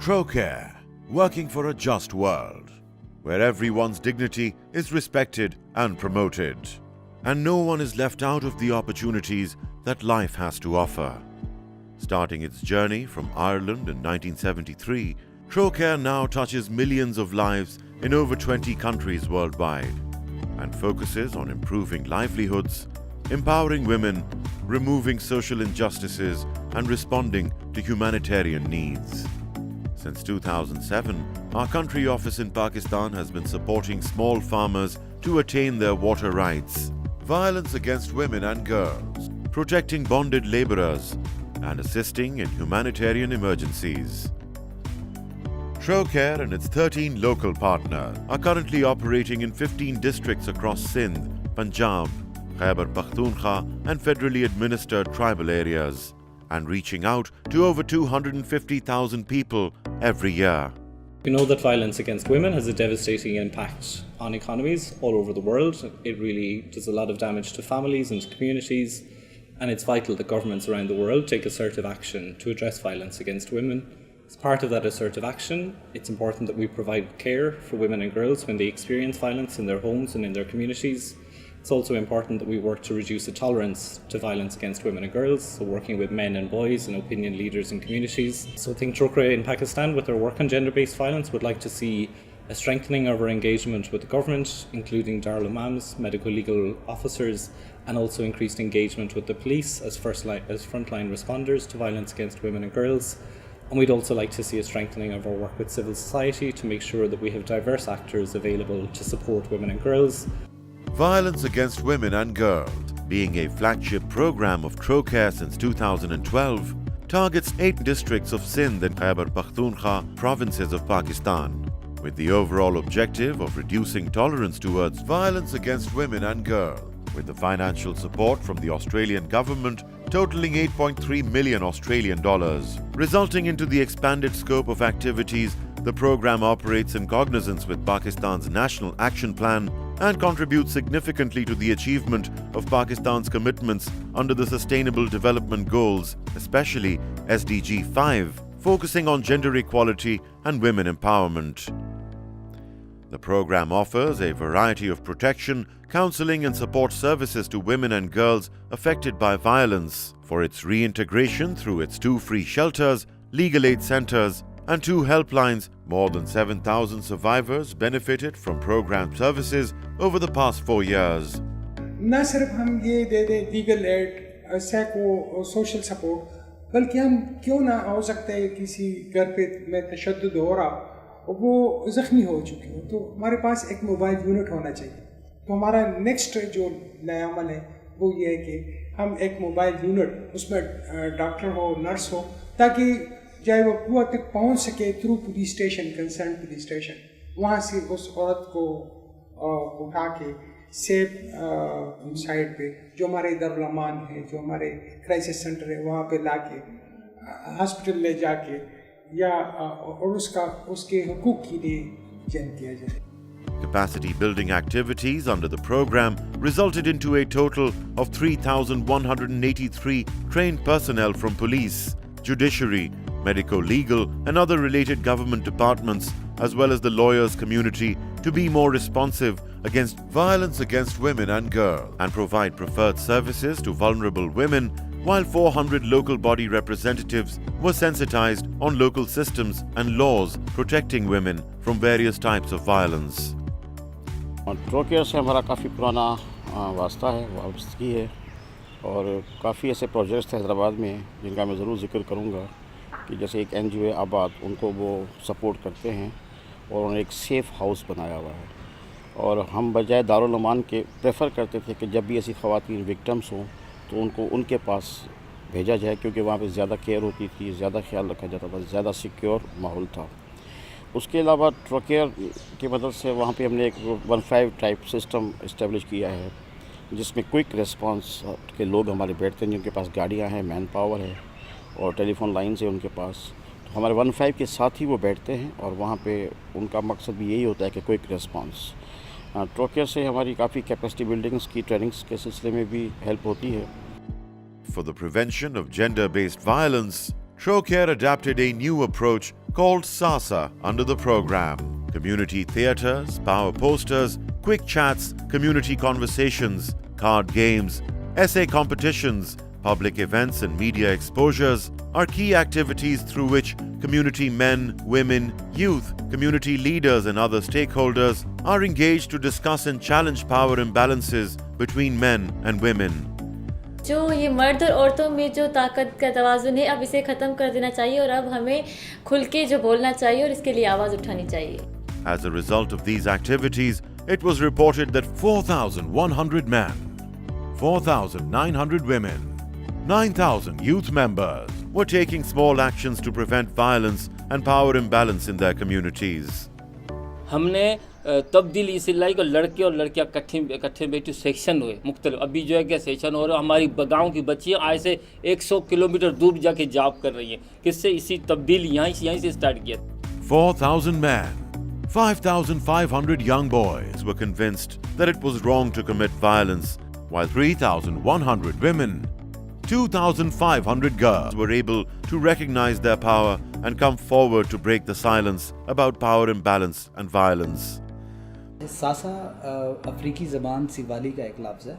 caire, working for a just world, where everyone's dignity is respected and promoted, and no one is left out of the opportunities that life has to offer. Starting its journey from Ireland in 1973, caire now touches millions of lives in over 20 countries worldwide and focuses on improving livelihoods, empowering women, removing social injustices, and responding to humanitarian needs. Since 2007, our country office in Pakistan has been supporting small farmers to attain their water rights, violence against women and girls, protecting bonded laborers, and assisting in humanitarian emergencies. caire and its 13 local partners are currently operating in 15 districts across Sindh, Punjab, Khyber Pakhtunkhwa, and federally administered tribal areas, and reaching out to over 250,000 people every year. We know that violence against women has a devastating impact on economies all over the world. It really does a lot of damage to families and to communities, and it's vital that governments around the world take assertive action to address violence against women. As part of that assertive action, it's important that we provide care for women and girls when they experience violence in their homes and in their communities. It's also important that we work to reduce the tolerance to violence against women and girls, so working with men and boys and opinion leaders in communities. So I think caire in Pakistan, with their work on gender-based violence, would like to see a strengthening of our engagement with the government, including Darul Imams, medical legal officers, and also increased engagement with the police as frontline responders to violence against women and girls. And we'd also like to see a strengthening of our work with civil society to make sure that we have diverse actors available to support women and girls. Violence against women and girls, being a flagship program of caire since 2012, targets 8 districts of Sindh and Khyber Pakhtunkhwa provinces of Pakistan, with the overall objective of reducing tolerance towards violence against women and girls, with the financial support from the Australian government totaling 8.3 million Australian dollars. Resulting into the expanded scope of activities, the program operates in cognizance with Pakistan's National Action Plan and contributes significantly to the achievement of Pakistan's commitments under the Sustainable Development Goals, especially SDG 5, focusing on gender equality and women empowerment. The program offers a variety of protection, counseling and support services to women and girls affected by violence for its reintegration through its 2 free shelters, legal aid centers, and 2 helplines. More than 7,000 survivors benefited from program services over the past 4 years. न सिर्फ हम ये दे दें legal aid, psycho social support, बल्कि हम क्यों ना हो सकता है किसी घर पे में तशद्दुद हो रहा और वो ज़ख्मी हो चुके हो, तो हमारे पास एक मोबाइल यूनिट होना चाहिए. तो हमारा नेक्स्ट जो नया अमल है वो ये है कि हम एक मोबाइल यूनिट, उसमें डॉक्टर हो, नर्स हो, ताकि चाहे वो कुआं तक पहुंच सके through police station, concern police station, वहाँ से उस औरत को उठा के सेफ साइड पे जो हमारे दारुल अमान है, जो हमारे क्राइसिस सेंटर है, वहाँ पे लाके हॉस्पिटल ले जाके या और उसके हुकूक के लिए जंग किया जाए. Capacity building activities under the program resulted into a total of 3,183 trained personnel from police, judiciary, medico-legal and other related government departments, as well as the lawyers community, to be more responsive against violence against women and girls and provide preferred services to vulnerable women, while 400 local body representatives were sensitized on local systems and laws protecting women from various types of violence. caire से हमारा काफ़ी पुराना वास्ता है, वाबस्तगी है, और काफ़ी ऐसे प्रोजेक्ट्स हैं हैदराबाद में जिनका मैं ज़रूर जिक्र करूँगा कि जैसे एक NGO है आबाद, उनको वो सपोर्ट करते हैं और उन्होंने एक सेफ़ हाउस बनाया हुआ है. और हम बजाय दारुल अमान के प्रेफर करते थे कि जब भी ऐसी ख़वातीन विक्टिम्स हों तो उनको उनके पास भेजा जाए, क्योंकि वहाँ पे ज़्यादा केयर होती थी, ज़्यादा ख्याल रखा जाता था, ज़्यादा सिक्योर माहौल था. उसके अलावा caire की मदद से वहाँ पे हमने एक 15 टाइप सिस्टम इस्टेब्लिश किया है, जिसमें क्विक रिस्पांस के लोग हमारे बैठते हैं, जिनके पास गाड़ियाँ हैं, मैन पावर है और टेलीफोन लाइन्स है उनके पास. तो हमारे 15 के साथ ही वो बैठते हैं और वहाँ पे उनका मकसद भी यही होता है कि क्विक रिस्पांस. caire से हमारी काफ़ी कैपेसिटी बिल्डिंग्स की ट्रेनिंग्स के सिलसिले में भी हेल्प होती है. For the prevention of gender-based violence, caire adapted a new approach called SASA under the program. Community theatres, power posters, quick chats, community conversations, card games, essay competitions, public events and media exposures are key activities through which community men, women, youth, community leaders and other stakeholders are engaged to discuss and challenge power imbalances between men and women. जो ये मर्द और औरतों में जो ताकत का तवाज़ुन है, अब इसे ख़त्म कर देना चाहिए और अब हमें खुल के जो बोलना चाहिए और इसके लिए आवाज़ उठानी चाहिए. As a result of these activities, it was reported that 4,100 men, 4,900 women, 9,000 youth members were taking small actions to prevent violence and power imbalance in their communities. हमने तब्दीली इसे लाई कि लड़के और लड़कियां इकट्ठे बैठे सेक्शन हुए मुख्तलिफ. अभी जो है क्या सेक्शन हो रहा है, हमारी गाँव की बच्चियाँ आज से 100 किलोमीटर दूर जाके जॉब कर रही हैं. किससे? इसी तब्दीली यहीं से स्टार्ट किया. 4,000 men, 5,500 young boys were convinced that it was wrong to commit violence, while 3,100 women, 2,500 girls were able to recognize their power and come forward to break the silence about power imbalance and violence. सासा अफ्रीकी ज़बान सिवाली का एक लफ्ज़ है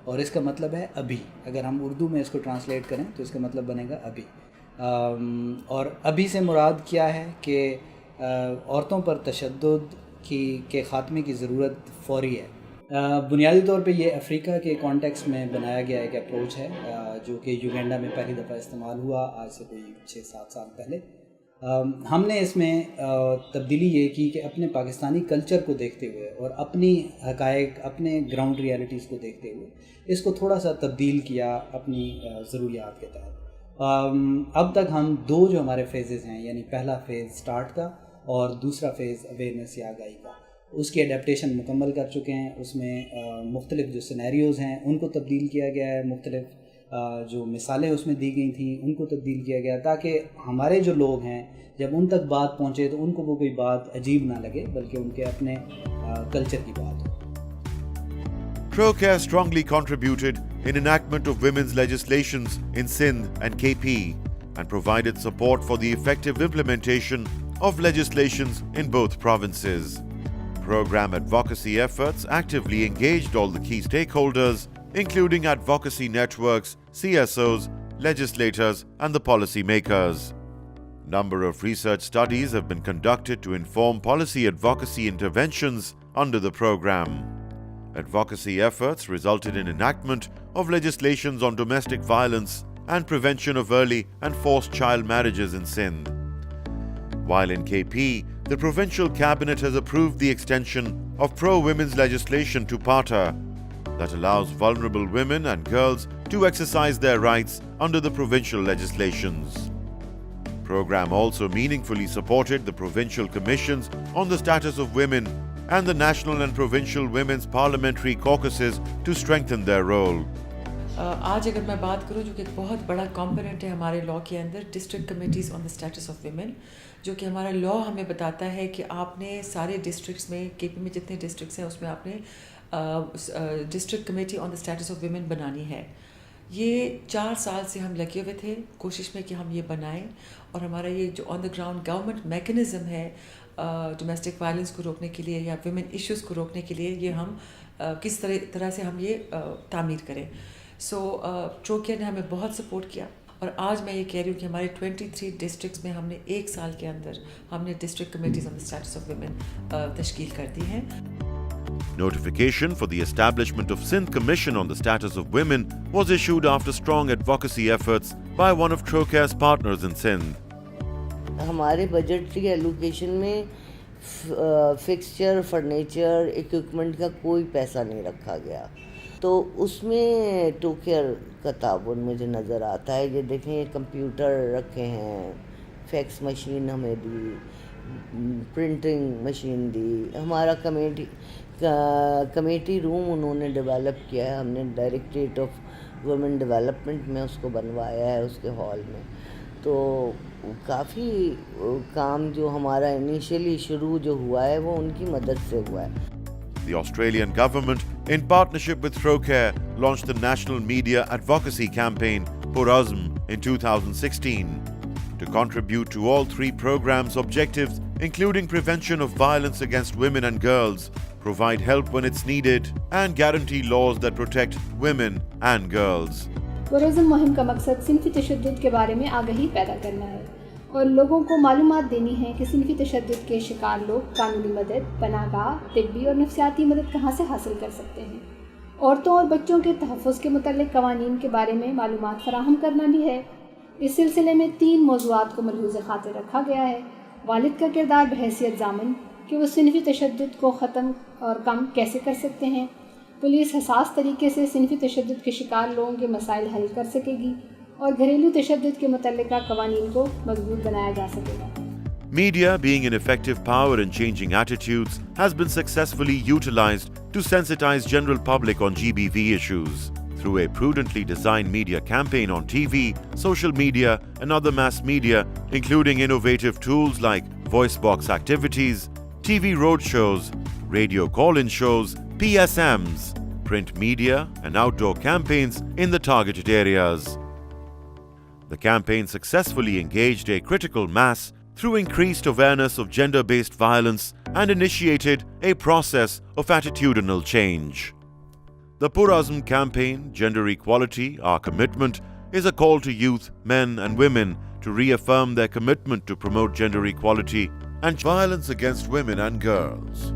और इसका मतलब है अभी. अगर हम उर्दू में इसको ट्रांसलेट करें तो इसका मतलब बनेगा अभी. और अभी से मुराद क्या है कि औरतों पर तशद्दुद के ख़ात्मे की ज़रूरत फ़ौरी है. बुनियादी तौर पे ये अफ्रीका के कॉन्टेक्स्ट में बनाया गया एक अप्रोच है जो कि युगांडा में पहली दफ़ा इस्तेमाल हुआ आज से कोई 6-7 साल पहले. हमने इसमें तब्दीली ये की कि अपने पाकिस्तानी कल्चर को देखते हुए और अपनी हक़ाइक़, अपने ग्राउंड रियलिटीज़ को देखते हुए इसको थोड़ा सा तब्दील किया अपनी ज़रूरियात के तहत. अब तक हम दो जो हमारे फेजेज़ हैं, यानी पहला फ़ेज़ स्टार्ट का और दूसरा फ़ेज़ अवेयरनेस या आगाही का, उसकी एडेप्टेशन मुकम्मल कर चुके हैं. उसमें मुख्तलिफ जो सिनेरियोज़ हैं उनको तब्दील किया गया है, मुख्तलिफ जो मिसालें उसमें दी गई थी उनको तब्दील किया गया ताकि हमारे जो लोग हैं जब उन तक बात पहुँचे तो उनको वो कोई बात अजीब ना लगे बल्कि उनके अपने कल्चर की बात हो. Caire strongly contributed in enactment of women's legislations in Sindh and KP and provided support for the effective implementation of legislations in both provinces. Program advocacy efforts actively engaged all the key stakeholders, including advocacy networks, CSOs, legislators, and the policy makers. Number of research studies have been conducted to inform policy advocacy interventions under the program. Advocacy efforts resulted in enactment of legislations on domestic violence and prevention of early and forced child marriages in Sindh. While in KP, the provincial cabinet has approved the extension of pro-women's legislation to Pata that allows vulnerable women and girls to exercise their rights under the provincial legislations. Program also meaningfully supported the provincial commissions on the status of women and the national and provincial women's parliamentary caucuses to strengthen their role. आज अगर मैं बात करूं जो कि एक बहुत बड़ा कंपोनेंट है हमारे लॉ के अंदर, district committees on the status of women, जो कि हमारा लॉ हमें बताता है कि आपने सारे डिस्ट्रिक्ट्स में, केपी में जितने डिस्ट्रिक्ट्स हैं उसमें आपने district committee on the status of women बनानी है. ये 4 साल से हम लगे हुए थे कोशिश में कि हम ये बनाएं और हमारा ये जो on the ground government mechanism है डोमेस्टिक वायलेंस को रोकने के लिए या वुमेन इश्यूज़ को रोकने के लिए, ये हम किस तरह से हम ये तामीर करें. सो ट्रोकेयर ने हमें बहुत सपोर्ट किया और आज मैं ये कह रही हूँ कि हमारे 23 डिस्ट्रिक्ट्स में हमने 1 साल के अंदर हमने district committees on the status of women तश्कील कर दी हैं. Notification for the establishment of Sindh Commission on the Status of Women was issued after strong advocacy efforts by one of Caire's partners in Sindh. हमारे budgetary allocation में fixture, furniture, equipment का कोई पैसा नहीं रखा गया, तो उसमें टोकेयर का ताउन मुझे नज़र आता है. ये देखें, कंप्यूटर रखे हैं, फैक्स मशीन हमें दी, प्रिंटिंग मशीन दी, हमारा कमेटी रूम उन्होंने डेवलप किया है. हमने डायरेक्टरेट ऑफ वुमेन डेवलपमेंट में उसको बनवाया है उसके हॉल में. तो काफ़ी काम जो हमारा इनिशियली शुरू जो हुआ है वो उनकी मदद से हुआ है. The Australian government, in partnership with Caire, launched the National Media Advocacy Campaign Purazm in 2016 to contribute to all three programs' objectives, including prevention of violence against women and girls, provide help when it's needed, and guarantee laws that protect women and girls. Tourism मुहिम का मकसद सिनफी तशद्दुद के बारे में आगाही पैदा करना है और लोगों को मालूमात देनी है कि सिनफी तशद्दुद के शिकार लोग कानूनी मदद, पनाहगाह, तिब्बी और नफ्सियाती मदद कहाँ से हासिल कर सकते हैं। औरतों और बच्चों के तहफ़्फ़ुज़ के मुतल्लिक़ क़वानीन के बारे में मालूमात फ़राहम करना भी है। इस सिलसिले में 3 मौज़ूआत को मलहूज़ ख़ातिर रखा गया है। वालिद का किरदार बहैसियत ज़ामिन कि वो सिनफी तशद्दुद को ख़त्म और कम कैसे कर सकते हैं। पुलिस हसास तरीके से सिनफी तशद्दुद के शिकार लोगों के मसाइल हल कर सकेगी और घरेलू तशद्दुद के मुतल्लिक़ा क़वानीन को मज़बूत बनाया जा सकेगा। Media, being an effective power in changing attitudes, has been successfully utilized to sensitize general public on GBV issues. Through a prudently designed media campaign on TV, social media and other mass media, including innovative tools like voice box activities, TV roadshows, radio call-in shows, PSMs, print media and outdoor campaigns in the targeted areas. The campaign successfully engaged a critical mass through increased awareness of gender-based violence and initiated a process of attitudinal change. The Purazm campaign, Gender Equality, Our Commitment, is a call to youth, men and women to reaffirm their commitment to promote gender equality and violence against women and girls.